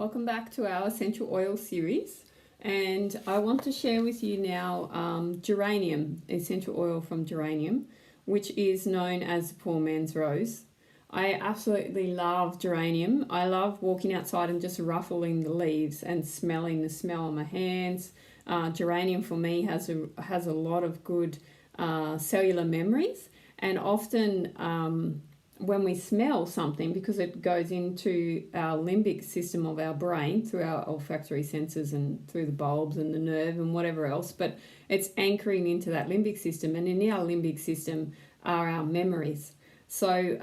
Welcome back to our essential oil series, and I want to share with you now geranium, essential oil from geranium, which is known as the poor man's rose. I absolutely love geranium. I love walking outside and just ruffling the leaves and smelling the smell on my hands. Geranium for me has a lot of good cellular memories, and often when we smell something, because it goes into our limbic system of our brain through our olfactory senses and through the bulbs and the nerve and whatever else, but it's anchoring into that limbic system, and in our limbic system are our memories. So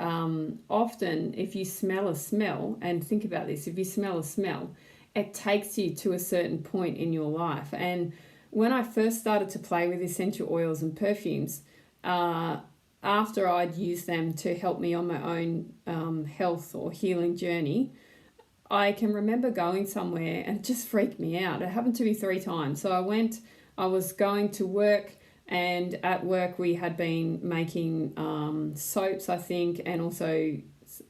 often if you smell a smell, and think about this, if you smell a smell, it takes you to a certain point in your life. And when I first started to play with essential oils and perfumes, after I'd used them to help me on my own health or healing journey, I can remember going somewhere and it just freaked me out. It happened to me 3 times. So I was going to work, and at work we had been making soaps, I think, and also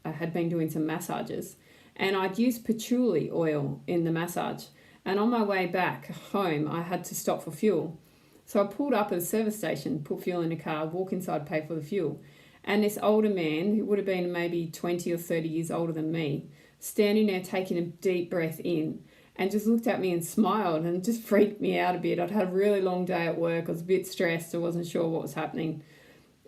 I had been doing some massages. And I'd used patchouli oil in the massage. And on my way back home, I had to stop for fuel. So I pulled up at a service station, put fuel in the car, walk inside, pay for the fuel. And this older man, who would have been maybe 20 or 30 years older than me, standing there taking a deep breath in, and just looked at me and smiled, and it just freaked me out a bit. I'd had a really long day at work. I was a bit stressed. I wasn't sure what was happening.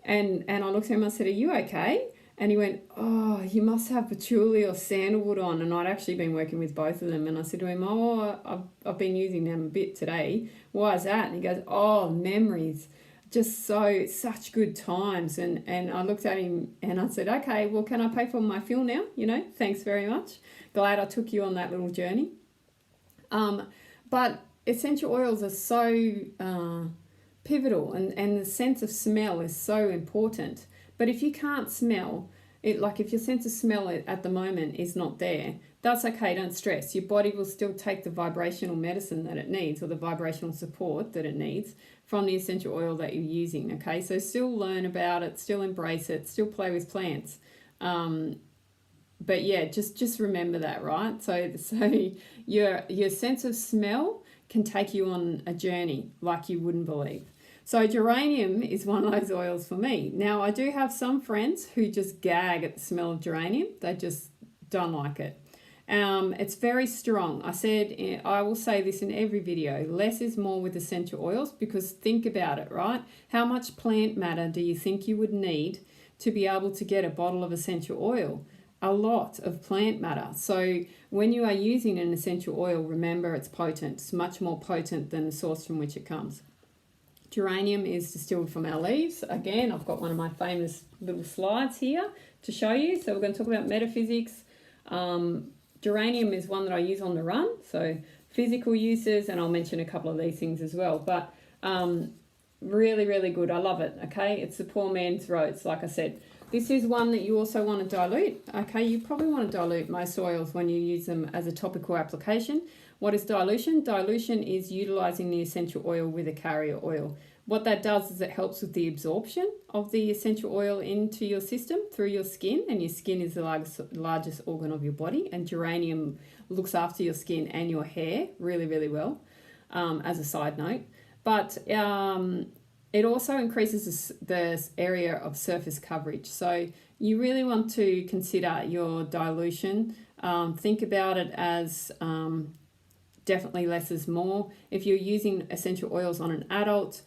And I looked at him and I said, "Are you okay?" And he went, "Oh, you must have patchouli or sandalwood on." And I'd actually been working with both of them. And I said to him, "Oh, I've been using them a bit today. Why is that?" And he goes, "Oh, memories. Just such good times." And I looked at him and I said, "Okay, well, can I pay for my fuel now? Thanks very much. Glad I took you on that little journey." But essential oils are so pivotal, and the sense of smell is so important. But if you can't smell it, like if your sense of smell at the moment is not there, that's okay, don't stress. Your body will still take the vibrational medicine that it needs, or the vibrational support that it needs from the essential oil that you're using, okay? So still learn about it, still embrace it, still play with plants. But yeah, just remember that, right? So your sense of smell can take you on a journey like you wouldn't believe. So geranium is one of those oils for me. Now, I do have some friends who just gag at the smell of geranium. They just don't like it. It's very strong. I will say this in every video, less is more with essential oils, because think about it, right? How much plant matter do you think you would need to be able to get a bottle of essential oil? A lot of plant matter. So when you are using an essential oil, remember it's potent. It's much more potent than the source from which it comes. Geranium is distilled from our leaves. Again, I've got one of my famous little slides here to show you. So we're going to talk about metaphysics. Geranium is one that I use on the run, so physical uses, and I'll mention a couple of these things as well. But really, really good. I love it, okay? It's the poor man's rose, like I said. This is one that you also want to dilute, okay? You probably want to dilute most oils when you use them as a topical application. What is dilution? Dilution is utilizing the essential oil with a carrier oil. What that does is it helps with the absorption of the essential oil into your system through your skin, and your skin is the largest organ of your body, and geranium looks after your skin and your hair really, really well, as a side note. But it also increases the area of surface coverage. So you really want to consider your dilution. Think about it as definitely less is more. If you're using essential oils on an adult,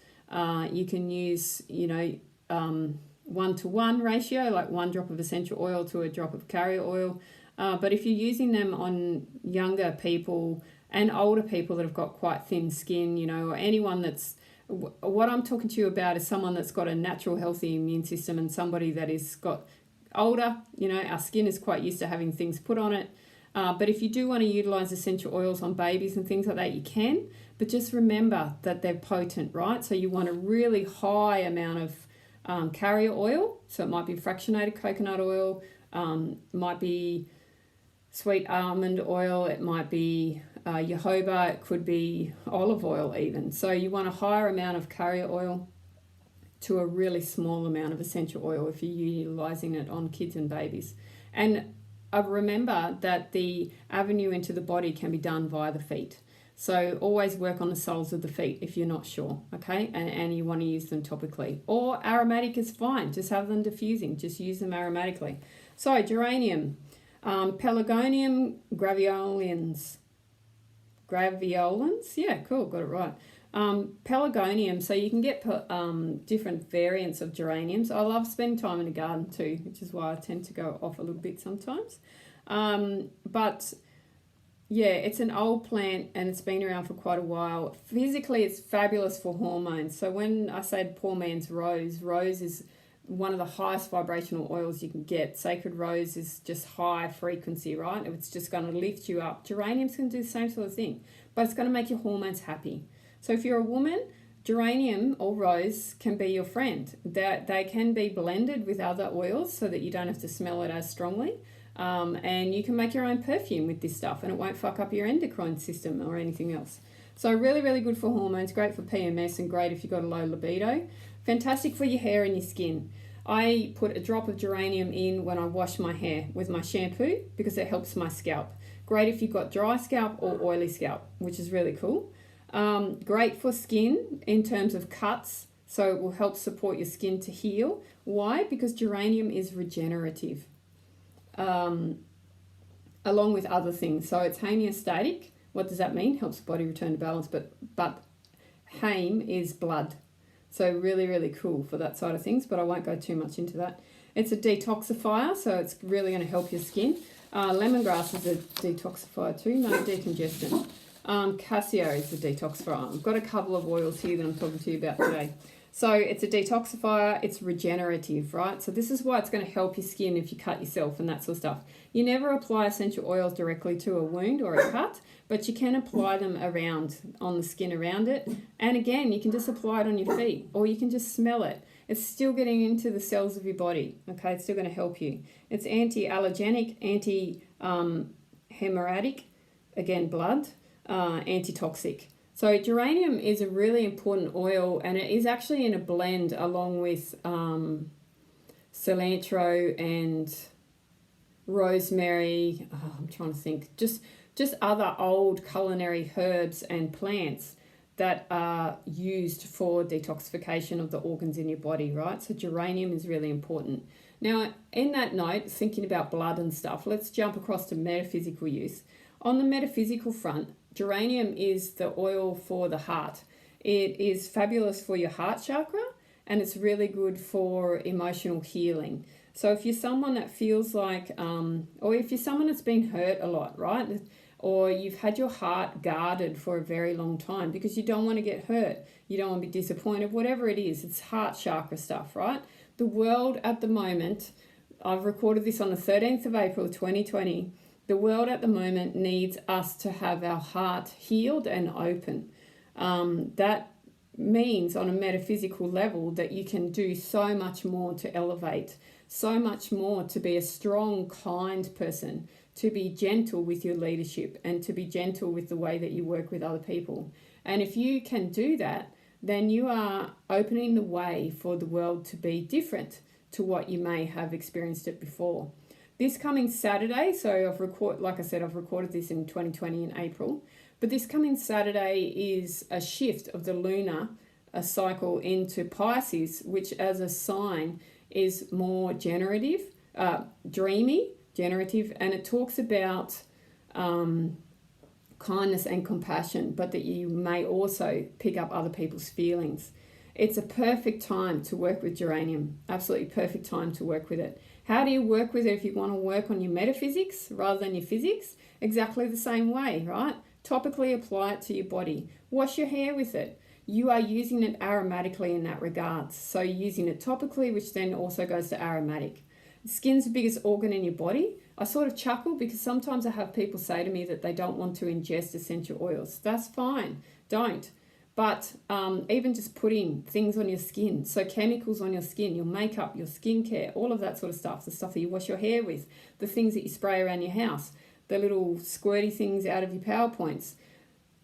you can use 1-to-1 ratio, like 1 drop of essential oil to a drop of carrier oil. But if you're using them on younger people and older people that have got quite thin skin, or anyone that's, what I'm talking to you about is someone that's got a natural healthy immune system, and somebody that is got older, our skin is quite used to having things put on it. But if you do want to utilize essential oils on babies and things like that, you can. But just remember that they're potent, right? So you want a really high amount of carrier oil. So it might be fractionated coconut oil, might be sweet almond oil, it might be jojoba, it could be olive oil even. So you want a higher amount of carrier oil to a really small amount of essential oil if you're utilizing it on kids and babies. And remember that the avenue into the body can be done via the feet. So always work on the soles of the feet if you're not sure, okay? And you want to use them topically. Or aromatic is fine. Just have them diffusing. Just use them aromatically. So geranium, pelargonium graveolens. Graveolens? Yeah, cool. Got it right. Pelargonium, so you can get different variants of geraniums. I love spending time in the garden too, which is why I tend to go off a little bit sometimes. But yeah, it's an old plant and it's been around for quite a while. Physically, it's fabulous for hormones. So when I said poor man's rose, rose is one of the highest vibrational oils you can get. Sacred rose is just high frequency, right? It's just going to lift you up. Geranium's going to do the same sort of thing, but it's going to make your hormones happy. So if you're a woman, geranium or rose can be your friend. They can be blended with other oils so that you don't have to smell it as strongly. And you can make your own perfume with this stuff and it won't fuck up your endocrine system or anything else. So really, really good for hormones, great for PMS and great if you've got a low libido. Fantastic for your hair and your skin. I put a drop of geranium in when I wash my hair with my shampoo because it helps my scalp. Great if you've got dry scalp or oily scalp, which is really cool. Great for skin in terms of cuts, so it will help support your skin to heal. Why? Because geranium is regenerative, along with other things. So it's homeostatic. What does that mean? Helps the body return to balance, but heme is blood. So really, really cool for that side of things, but I won't go too much into that. It's a detoxifier, so it's really going to help your skin. Lemongrass is a detoxifier too, no decongestant. Cassia is a detoxifier. I've got a couple of oils here that I'm talking to you about today. So it's a detoxifier, it's regenerative, right? So this is why it's going to help your skin if you cut yourself and that sort of stuff. You never apply essential oils directly to a wound or a cut, but you can apply them around on the skin around it. And again, you can just apply it on your feet or you can just smell it. It's still getting into the cells of your body, okay? It's still going to help you. It's anti-allergenic, anti-hemorrhagic, again, blood, antitoxic. So geranium is a really important oil and it is actually in a blend along with cilantro and rosemary. I'm trying to think. Just other old culinary herbs and plants that are used for detoxification of the organs in your body, right? So geranium is really important. Now, in that note, thinking about blood and stuff, let's jump across to metaphysical use. On the metaphysical front, geranium is the oil for the heart. It is fabulous for your heart chakra and it's really good for emotional healing. So if you're someone that feels like, or if you're someone that's been hurt a lot, right? Or you've had your heart guarded for a very long time because you don't want to get hurt, you don't want to be disappointed, whatever it is, it's heart chakra stuff, right? The world at the moment, I've recorded this on the 13th of April 2020, the world at the moment needs us to have our heart healed and open. That means on a metaphysical level that you can do so much more to elevate, so much more to be a strong, kind person, to be gentle with your leadership and to be gentle with the way that you work with other people. And if you can do that, then you are opening the way for the world to be different to what you may have experienced it before. This coming Saturday, so I've recorded this in 2020 in April, but this coming Saturday is a shift of the lunar cycle into Pisces, which as a sign is more generative, dreamy, generative, and it talks about kindness and compassion, but that you may also pick up other people's feelings. It's a perfect time to work with geranium, absolutely perfect time to work with it. How do you work with it if you want to work on your metaphysics rather than your physics? Exactly the same way, right? Topically apply it to your body. Wash your hair with it. You are using it aromatically in that regard. So you're using it topically, which then also goes to aromatic. Skin's the biggest organ in your body. I sort of chuckle because sometimes I have people say to me that they don't want to ingest essential oils. That's fine. Don't. But even just putting things on your skin, so chemicals on your skin, your makeup, your skincare, all of that sort of stuff, the stuff that you wash your hair with, the things that you spray around your house, the little squirty things out of your PowerPoints,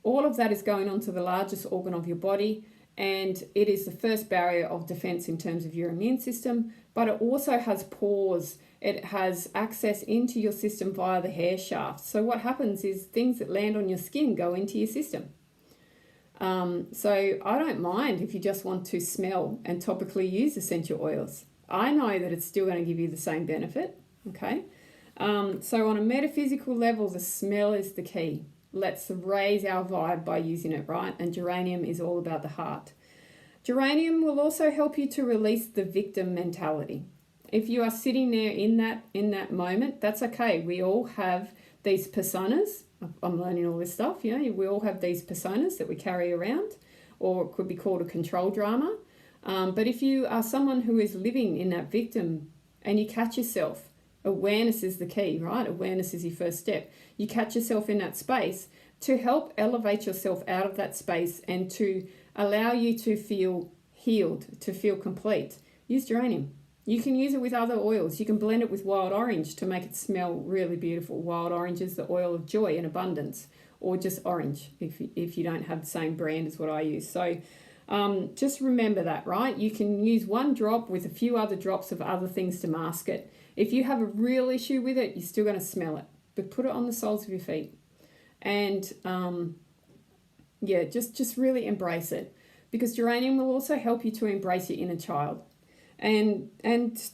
all of that is going on to the largest organ of your body and it is the first barrier of defense in terms of your immune system, but it also has pores. It has access into your system via the hair shaft. So what happens is things that land on your skin go into your system. So I don't mind if you just want to smell and topically use essential oils. I know that it's still going to give you the same benefit, okay? So on a metaphysical level, the smell is the key. Let's raise our vibe by using it, right? And geranium is all about the heart. Geranium will also help you to release the victim mentality. If you are sitting there in that moment, that's okay. We all have these personas. I'm learning all this stuff, you know. We all have these personas that we carry around, or it could be called a control drama. But if you are someone who is living in that victim and you catch yourself, awareness is the key, right? Awareness is your first step. You catch yourself in that space to help elevate yourself out of that space and to allow you to feel healed, to feel complete. Use geranium. You can use it with other oils. You can blend it with wild orange to make it smell really beautiful. Wild orange is the oil of joy and abundance, or just orange if you don't have the same brand as what I use. So just remember that, right? You can use one drop with a few other drops of other things to mask it. If you have a real issue with it, you're still going to smell it, but put it on the soles of your feet. And just really embrace it, because geranium will also help you to embrace your inner child. And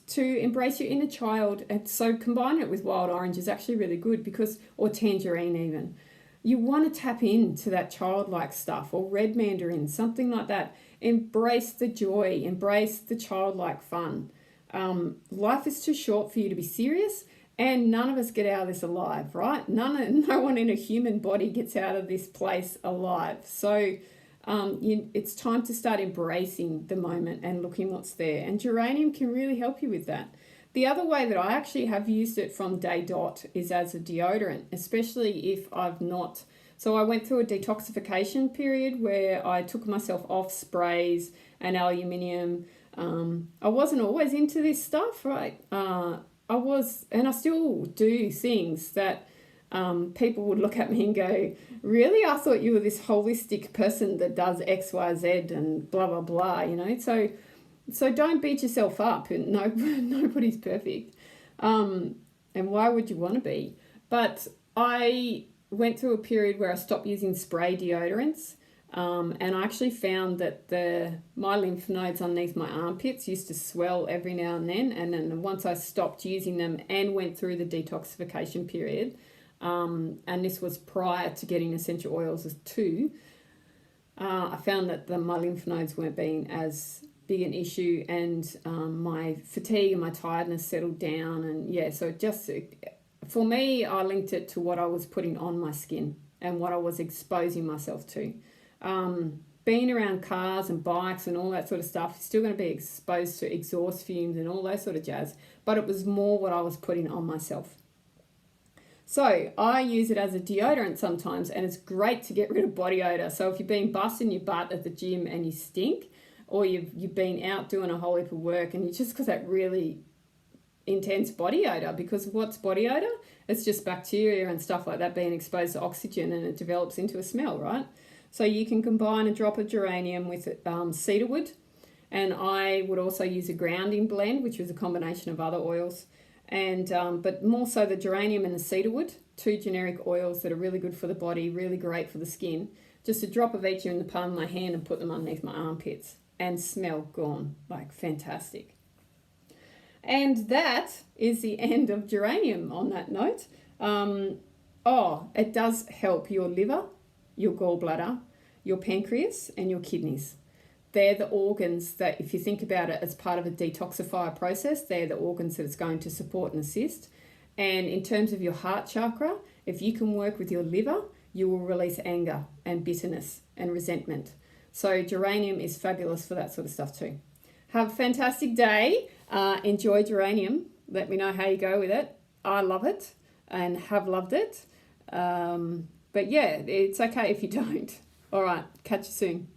to embrace your inner child, and so combining it with wild orange is actually really good, because, or tangerine even. You want to tap into that childlike stuff, or red mandarin, something like that. Embrace the joy, embrace the childlike fun. Life is too short for you to be serious, and none of us get out of this alive, right? No one in a human body gets out of this place alive. So it's time to start embracing the moment and looking what's there. And geranium can really help you with that. The other way that I actually have used it from day dot is as a deodorant, especially if I've not. So I went through a detoxification period where I took myself off sprays and aluminium. I wasn't always into this stuff, right? I was, and I still do things that people would look at me and go, really? I thought you were this holistic person that does X, Y, Z and blah, blah, blah, you know? So don't beat yourself up. Nobody's perfect. And why would you want to be? But I went through a period where I stopped using spray deodorants. And I actually found that my lymph nodes underneath my armpits used to swell every now and then. And then once I stopped using them and went through the detoxification period, and this was prior to getting essential oils too, I found that my lymph nodes weren't being as big an issue, and my fatigue and my tiredness settled down. And yeah, so for me, I linked it to what I was putting on my skin and what I was exposing myself to. Being around cars and bikes and all that sort of stuff, you're still going to be exposed to exhaust fumes and all that sort of jazz, but it was more what I was putting on myself. So I use it as a deodorant sometimes, and it's great to get rid of body odor. So if you've been busting your butt at the gym and you stink, or you've been out doing a whole heap of work and you just got that really intense body odor, because what's body odor? It's just bacteria and stuff like that being exposed to oxygen, and it develops into a smell, right? So you can combine a drop of geranium with cedarwood, and I would also use a grounding blend, which was a combination of other oils, and but more so the geranium and the cedarwood, two generic oils that are really good for the body, really great for the skin. Just a drop of each in the palm of my hand and put them underneath my armpits, and smell gone, like fantastic. And that is the end of geranium on that note. It does help your liver, your gallbladder, your pancreas, and your kidneys. They're the organs that, if you think about it as part of a detoxifier process, they're the organs that it's going to support and assist. And in terms of your heart chakra, if you can work with your liver, you will release anger and bitterness and resentment. So geranium is fabulous for that sort of stuff too. Have a fantastic day. Enjoy geranium. Let me know how you go with it. I love it and have loved it. But yeah, it's okay if you don't. All right, catch you soon.